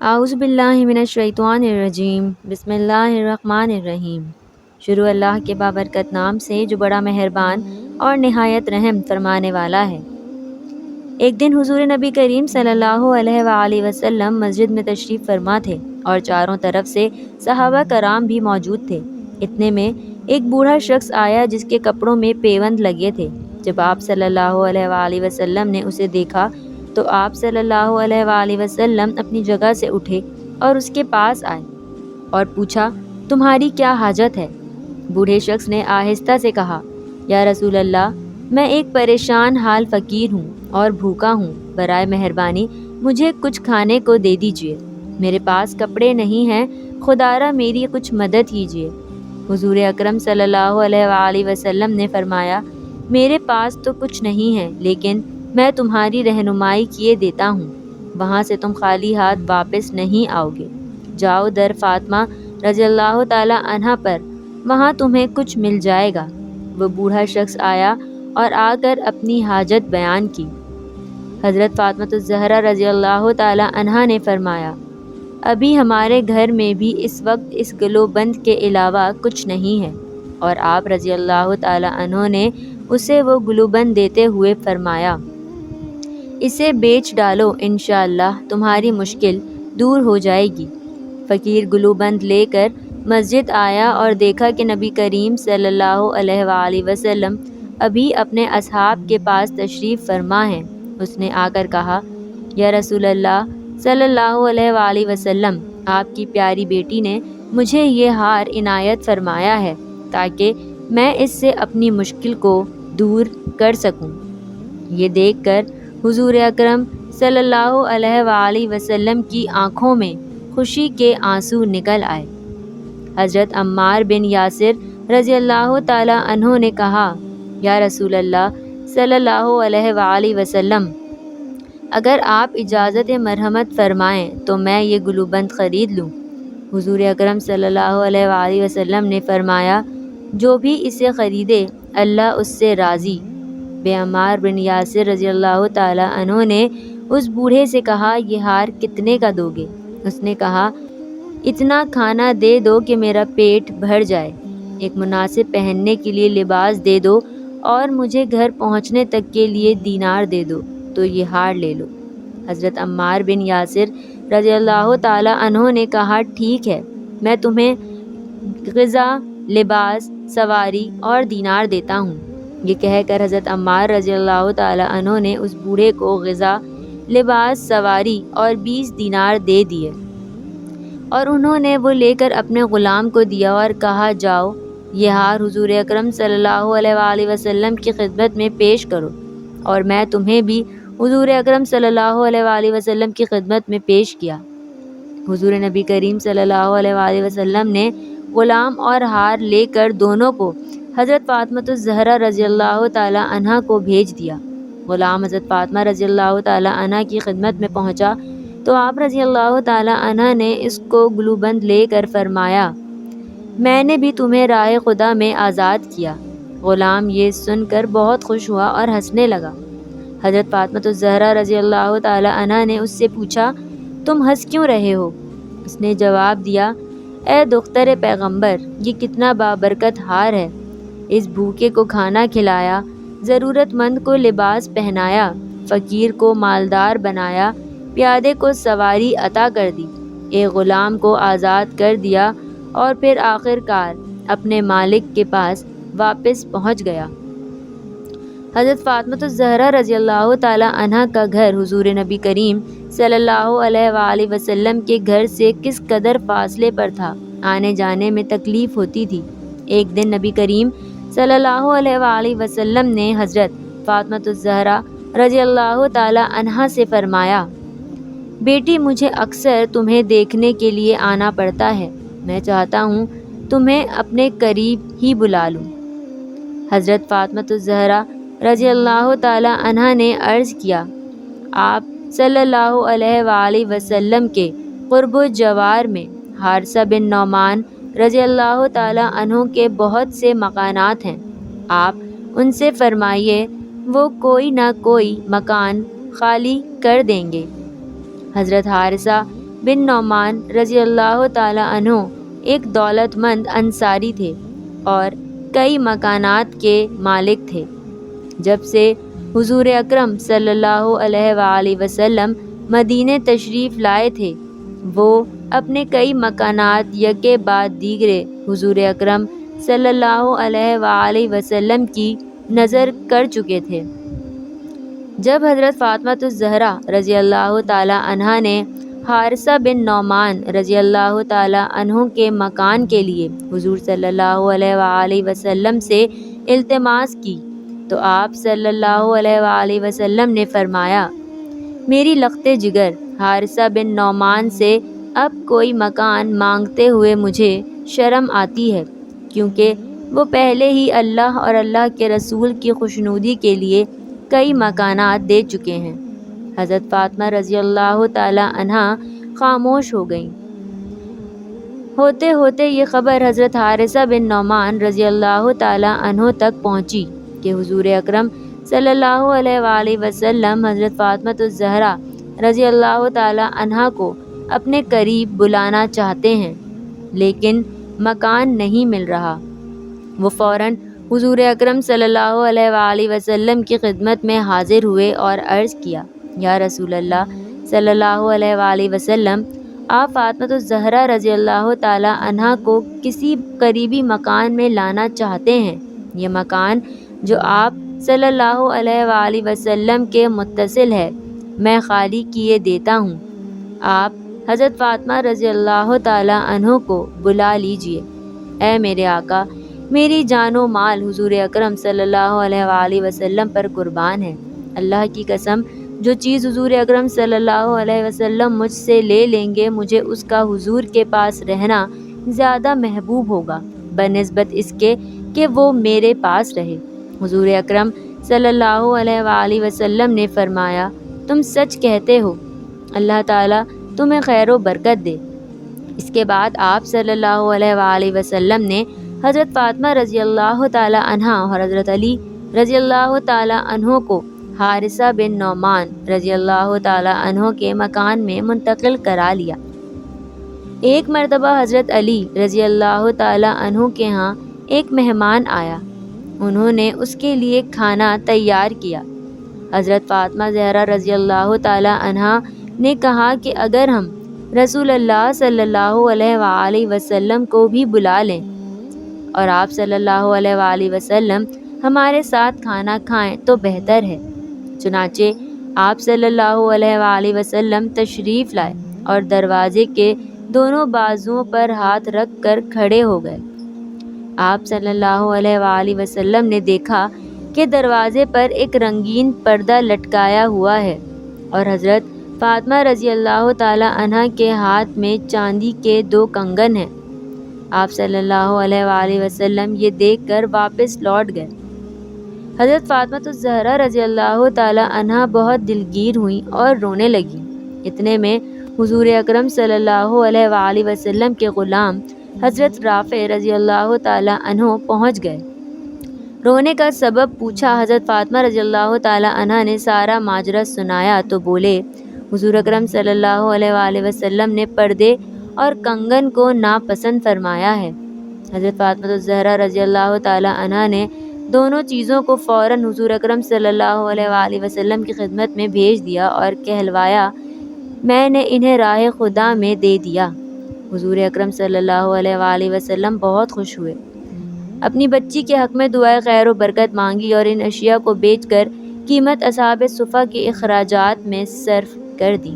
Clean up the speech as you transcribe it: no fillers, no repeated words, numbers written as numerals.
اعوذ باللہ من الشیطان الرجیم، بسم اللہ الرحمن الرحیم۔ شروع اللہ کے بابرکت نام سے جو بڑا مہربان اور نہایت رحم فرمانے والا ہے۔ ایک دن حضور نبی کریم صلی اللہ علیہ وآلہ وسلم مسجد میں تشریف فرما تھے اور چاروں طرف سے صحابہ کرام بھی موجود تھے۔ اتنے میں ایک بوڑھا شخص آیا جس کے کپڑوں میں پیوند لگے تھے۔ جب آپ صلی اللہ علیہ وآلہ وسلم نے اسے دیکھا تو آپ صلی اللہ علیہ وآلہ وسلم اپنی جگہ سے اٹھے اور اس کے پاس آئے اور پوچھا، تمہاری کیا حاجت ہے؟ بوڑھے شخص نے آہستہ سے کہا، یا رسول اللہ، میں ایک پریشان حال فقیر ہوں اور بھوکا ہوں، برائے مہربانی مجھے کچھ کھانے کو دے دیجیے۔ میرے پاس کپڑے نہیں ہیں، خدارا میری کچھ مدد کیجیے۔ حضور اکرم صلی اللہ علیہ وآلہ وسلم نے فرمایا، میرے پاس تو کچھ نہیں ہے، لیکن میں تمہاری رہنمائی کیے دیتا ہوں، وہاں سے تم خالی ہاتھ واپس نہیں آؤ گے۔ جاؤ در فاطمہ رضی اللہ تعالی عنہا پر، وہاں تمہیں کچھ مل جائے گا۔ وہ بوڑھا شخص آیا اور آ کر اپنی حاجت بیان کی۔ حضرت فاطمہ الزہرا رضی اللہ تعالی عنہا نے فرمایا، ابھی ہمارے گھر میں بھی اس وقت اس گلو بند کے علاوہ کچھ نہیں ہے، اور آپ رضی اللہ تعالی عنہ نے اسے وہ گلو بند دیتے ہوئے فرمایا، اسے بیچ ڈالو، انشاءاللہ تمہاری مشکل دور ہو جائے گی۔ فقیر گلو بند لے کر مسجد آیا اور دیکھا کہ نبی کریم صلی اللہ علیہ وآلہ وسلم ابھی اپنے اصحاب کے پاس تشریف فرما ہیں۔ اس نے آ کر کہا، یا رسول اللہ صلی اللہ علیہ وآلہ وسلم، آپ کی پیاری بیٹی نے مجھے یہ ہار عنایت فرمایا ہے تاکہ میں اس سے اپنی مشکل کو دور کر سکوں۔ یہ دیکھ کر حضور اکرم صلی اللہ علیہ وآلہ وسلم کی آنکھوں میں خوشی کے آنسو نکل آئے۔ حضرت عمار بن یاسر رضی اللہ تعالی عنہ نے کہا، یا رسول اللہ صلی اللہ علیہ وآلہ وسلم، اگر آپ اجازت مرحمت فرمائیں تو میں یہ گلو بند خرید لوں۔ حضور اکرم صلی اللہ علیہ وآلہ وسلم نے فرمایا، جو بھی اسے خریدے اللہ اس سے راضی۔ بے عمار بن یاسر رضی اللہ تعالی عنہ نے اس بوڑھے سے کہا، یہ ہار کتنے کا دو گے؟ اس نے کہا، اتنا کھانا دے دو کہ میرا پیٹ بھر جائے، ایک مناسب پہننے کے لیے لباس دے دو، اور مجھے گھر پہنچنے تک کے لیے دینار دے دو تو یہ ہار لے لو۔ حضرت عمار بن یاسر رضی اللہ تعالی عنہ نے کہا، ٹھیک ہے، میں تمہیں غذا، لباس، سواری اور دینار دیتا ہوں۔ یہ کہہ کر حضرت عمار رضی اللہ تعالی عنہ نے اس بوڑھے کو غذا، لباس، سواری اور 20 دینار دے دیے، اور انہوں نے وہ لے کر اپنے غلام کو دیا اور کہا، جاؤ یہ ہار حضور اکرم صلی اللہ علیہ وآلہ وسلم کی خدمت میں پیش کرو، اور میں تمہیں بھی حضور اکرم صلی اللہ علیہ وآلہ وسلم کی خدمت میں پیش کیا۔ حضور نبی کریم صلی اللہ علیہ وآلہ وسلم نے غلام اور ہار لے کر دونوں کو حضرت فاطمہ الزہرا رضی اللہ تعالی عنہا کو بھیج دیا۔ غلام حضرت فاطمہ رضی اللہ تعالی عنہا کی خدمت میں پہنچا تو آپ رضی اللہ تعالی عنہا نے اس کو گلو بند لے کر فرمایا، میں نے بھی تمہیں راہ خدا میں آزاد کیا۔ غلام یہ سن کر بہت خوش ہوا اور ہنسنے لگا۔ حضرت فاطمہ الزہرا رضی اللہ تعالی عنہا نے اس سے پوچھا، تم ہنس کیوں رہے ہو؟ اس نے جواب دیا، اے دختر پیغمبر، یہ کتنا بابرکت ہار ہے۔ اس بھوکے کو کھانا کھلایا، ضرورت مند کو لباس پہنایا، فقیر کو مالدار بنایا، پیادے کو سواری عطا کر دی، ایک غلام کو آزاد کر دیا، اور پھر آخر کار اپنے مالک کے پاس واپس پہنچ گیا۔ حضرت فاطمہ الزہرا رضی اللہ تعالی عنہا کا گھر حضور نبی کریم صلی اللہ علیہ وآلہ وسلم کے گھر سے کس قدر فاصلے پر تھا، آنے جانے میں تکلیف ہوتی تھی۔ ایک دن نبی کریم صلی اللہ علیہ وآلہ وسلم نے حضرت فاطمہ الزہرا رضی اللہ تعالی عنہا سے فرمایا، بیٹی مجھے اکثر تمہیں دیکھنے کے لیے آنا پڑتا ہے، میں چاہتا ہوں تمہیں اپنے قریب ہی بلا لوں۔ حضرت فاطمہ الزہرا رضی اللہ تعالی عنہا نے عرض کیا، آپ صلی اللہ علیہ وآلہ وسلم کے قرب و جوار میں حارثہ بن نعمان رضی اللہ تعالی عنہ کے بہت سے مکانات ہیں، آپ ان سے فرمائیے وہ کوئی نہ کوئی مکان خالی کر دیں گے۔ حضرت حارثہ بن نعمان رضی اللہ تعالی عنہ ایک دولت مند انصاری تھے اور کئی مکانات کے مالک تھے۔ جب سے حضور اکرم صلی اللہ علیہ وآلہ وسلم مدینہ تشریف لائے تھے، وہ اپنے کئی مکانات یکے بعد دیگرے حضور اکرم صلی اللہ علیہ وآلہ وسلم کی نظر کر چکے تھے۔ جب حضرت فاطمہ الزہرا رضی اللہ تعالی عنہا نے حارثہ بن نعمان رضی اللہ تعالی عنہ کے مکان کے لیے حضور صلی اللہ علیہ وآلہ وسلم سے التماس کی تو آپ صلی اللہ علیہ وآلہ وسلم نے فرمایا، میری لخت جگر حارثہ بن نعمان سے اب کوئی مکان مانگتے ہوئے مجھے شرم آتی ہے، کیونکہ وہ پہلے ہی اللہ اور اللہ کے رسول کی خوشنودی کے لیے کئی مکانات دے چکے ہیں۔ حضرت فاطمہ رضی اللہ تعالی عنہا خاموش ہو گئیں۔ ہوتے ہوتے یہ خبر حضرت حارثہ بن نعمان رضی اللہ تعالی عنہ تک پہنچی کہ حضور اکرم صلی اللہ علیہ وآلہ وسلم حضرت فاطمہ الزہرا رضی اللہ تعالی عنہا کو اپنے قریب بلانا چاہتے ہیں، لیکن مکان نہیں مل رہا۔ وہ فوراً حضور اکرم صلی اللہ علیہ وآلہ وسلم کی خدمت میں حاضر ہوئے اور عرض کیا، یا رسول اللہ صلی اللہ علیہ وآلہ وسلم، آپ فاطمہ الزہرا رضی اللہ تعالی عنہا کو کسی قریبی مکان میں لانا چاہتے ہیں۔ یہ مکان جو آپ صلی اللہ علیہ وآلہ وسلم کے متصل ہے، میں خالی کیے دیتا ہوں۔ آپ حضرت فاطمہ رضی اللہ تعالی عنہ کو بلا لیجئے۔ اے میرے آقا، میری جان و مال حضور اکرم صلی اللہ علیہ وآلہ وسلم پر قربان ہے۔ اللہ کی قسم، جو چیز حضور اکرم صلی اللہ علیہ وسلم مجھ سے لے لیں گے، مجھے اس کا حضور کے پاس رہنا زیادہ محبوب ہوگا بنسبت اس کے کہ وہ میرے پاس رہے۔ حضور اکرم صلی اللہ علیہ وآلہ وسلم نے فرمایا، تم سچ کہتے ہو، اللہ تعالیٰ تمہیں خیر و برکت دے۔ اس کے بعد آپ صلی اللہ علیہ وآلہ وسلم نے حضرت فاطمہ رضی اللہ تعالی عنہا اور حضرت علی رضی اللہ تعالی عنہ کو حارثہ بن نعمان رضی اللہ تعالی عنہ کے مکان میں منتقل کرا لیا۔ ایک مرتبہ حضرت علی رضی اللہ تعالی عنہ کے ہاں ایک مہمان آیا، انہوں نے اس کے لیے کھانا تیار کیا۔ حضرت فاطمہ زہرا رضی اللہ تعالی عنہا نے کہا کہ اگر ہم رسول اللہ صلی اللہ علیہ وآلہ وسلم کو بھی بلا لیں اور آپ صلی اللہ علیہ وآلہ وسلم ہمارے ساتھ کھانا کھائیں تو بہتر ہے۔ چنانچہ آپ صلی اللہ علیہ وآلہ وسلم تشریف لائے اور دروازے کے دونوں بازوؤں پر ہاتھ رکھ کر کھڑے ہو گئے۔ آپ صلی اللہ علیہ وآلہ وسلم نے دیکھا کہ دروازے پر ایک رنگین پردہ لٹکایا ہوا ہے اور حضرت فاطمہ رضی اللہ تعالی عنہا کے ہاتھ میں چاندی کے 2 کنگن ہیں۔ آپ صلی اللہ علیہ وآلہ وسلم یہ دیکھ کر واپس لوٹ گئے۔ حضرت فاطمہ الزہرا رضی اللہ تعالی عنہا بہت دلگیر ہوئیں اور رونے لگیں۔ اتنے میں حضور اکرم صلی اللہ علیہ وآلہ وسلم کے غلام حضرت رافع رضی اللہ تعالی عنہ پہنچ گئے۔ رونے کا سبب پوچھا۔ حضرت فاطمہ رضی اللہ تعالی عنہا نے سارا ماجرا سنایا تو بولے، حضور اکرم صلی اللہ علیہ وآلہ وسلم نے پردے اور کنگن کو ناپسند فرمایا ہے۔ حضرت فاطمہ الزہرا رضی اللہ تعالی عنہا نے دونوں چیزوں کو فوراً حضور اکرم صلی اللہ علیہ وآلہ وسلم کی خدمت میں بھیج دیا اور کہلوایا، میں نے انہیں راہ خدا میں دے دیا۔ حضور اکرم صلی اللہ علیہ وآلہ وسلم بہت خوش ہوئے، اپنی بچی کے حق میں دعائے خیر و برکت مانگی اور ان اشیاء کو بیچ کر قیمت اصحاب صفہ کے اخراجات میں صرف کر دی۔